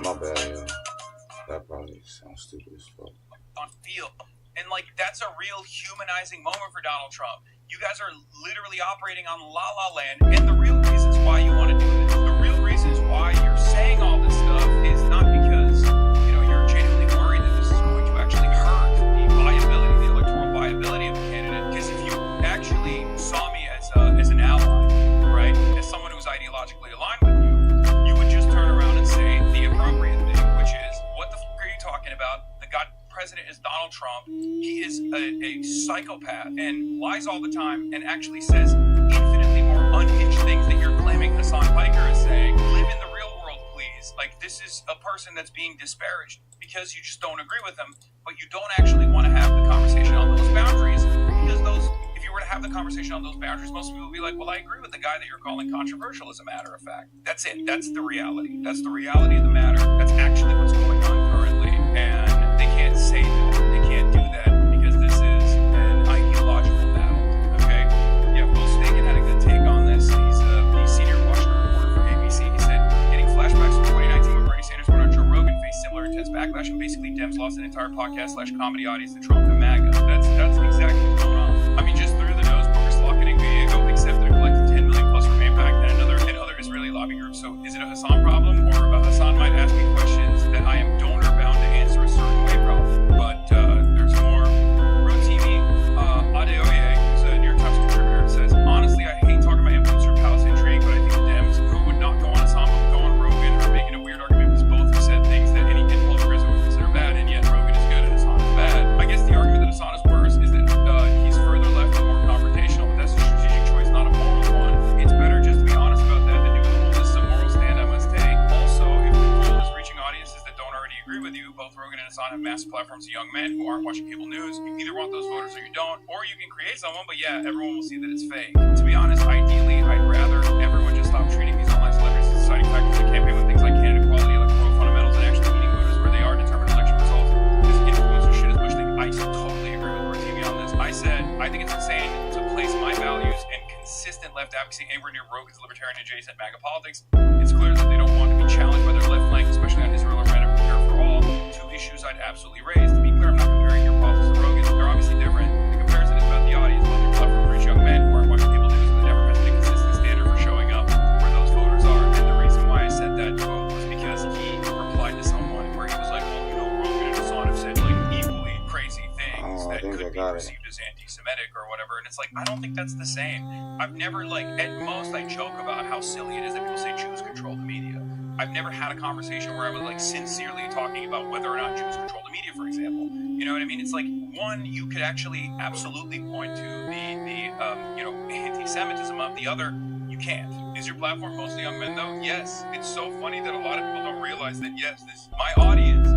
my bad, yo. That probably sounds stupid as fuck. On field. And, like, that's a real humanizing moment for Donald Trump. You guys are literally operating on la-la land, and the real reasons why you want to do this, the real reasons why you're saying all this stuff is not because, you know, you're genuinely worried that this is going to actually hurt the viability, the electoral viability of the candidate. Because if you actually saw me as an ally, right, as someone who's ideologically aligned with you, you would just turn around and say the appropriate thing, which is, what the fuck are you talking about? The God president is Donald Trump. He is a psychopath and lies all the time and actually says infinitely more unhinged things that you're claiming Hassan Piker is saying. Live in the real world, please. Like, this is a person that's being disparaged because you just don't agree with him, but you don't actually want to have the conversation on those boundaries, because if you were to have the conversation on those boundaries, most people would be like, well, I agree with the guy that you're calling controversial, as a matter of fact. That's it. That's the reality. That's the reality of the matter. That's actually what's going on currently. And they can't say that. They can't do that because this is an ideological battle. Okay? Yeah, Will Staken had a good take on this. He's the senior Washington reporter for ABC. He said, getting flashbacks from 2019 when Bernie Sanders went on Joe Rogan faced similar intense backlash, and basically Dems lost an entire podcast/comedy audience to Trump and MAGA. That's exactly what's going on. I mean, just through the nose, Booker Slock and Diego accepted a collective 10 million plus from AIPAC and other Israeli lobby groups. So is it a Hassan problem, or Hassan might ask me questions that I am donor bound to answer a certain way problem? But there's more. Road TV, Adeoye, who's a New York Times contributor, says, honestly, I hate talking about influencer palace intrigue, but I think the Dems who would not go on Hassan but go on Rogan are making a weird argument because both have said things that any influencer would consider bad, and yet Rogan is good and Hassan is bad. I guess the argument that Hassan is worse is that he's further left and more confrontational, but that's a strategic choice, not a moral one. It's better just to be honest about that than do the whole this is a moral stand I must take. Also, if the goal is reaching audiences that don't already agree with you, both Rogan and Hassan have massive platforms of young men who aren't watching cable news. You either want those voters or you don't, or you can create someone, but yeah, everyone will see that it's fake. To be honest, ideally, I'd rather everyone just stop treating these online celebrities as deciding factors that campaign with things like candidate quality, electoral fundamentals, and actually meeting voters where they are, determine election results. This influencer shit is bushing. I totally agree with Roy TV on this. I said, I think it's insane to place my values and consistent left advocacy anywhere near Rogan's libertarian adjacent MAGA politics. It's clear that they don't want to be challenged by their left flank, especially on Israel, Iran, and Care for All, two issues I'd absolutely raise. To be clear, I'm not comparing your politics to Rogan's. They're obviously different. The comparison is about the audience. Both your platform reach young men who aren't watching cable news, and the never has been a consistent standard for showing up where those voters are. And the reason why I said that quote was because he replied to someone where he was like, well, you know, Rogan and Hassan have said like equally crazy things that could be perceived as anti-Semitic or whatever. And it's like, I don't think that's the same. I've never, like, at most I joke about how silly it is that people say Jews control the media. I've never had a conversation where I was like sincerely talking about whether or not Jews control the media, for example. You know what I mean? It's like, one, you could actually absolutely point to the anti-Semitism of the other. You can't. Is your platform mostly young men though? Yes. It's so funny that a lot of people don't realize that, yes, my audience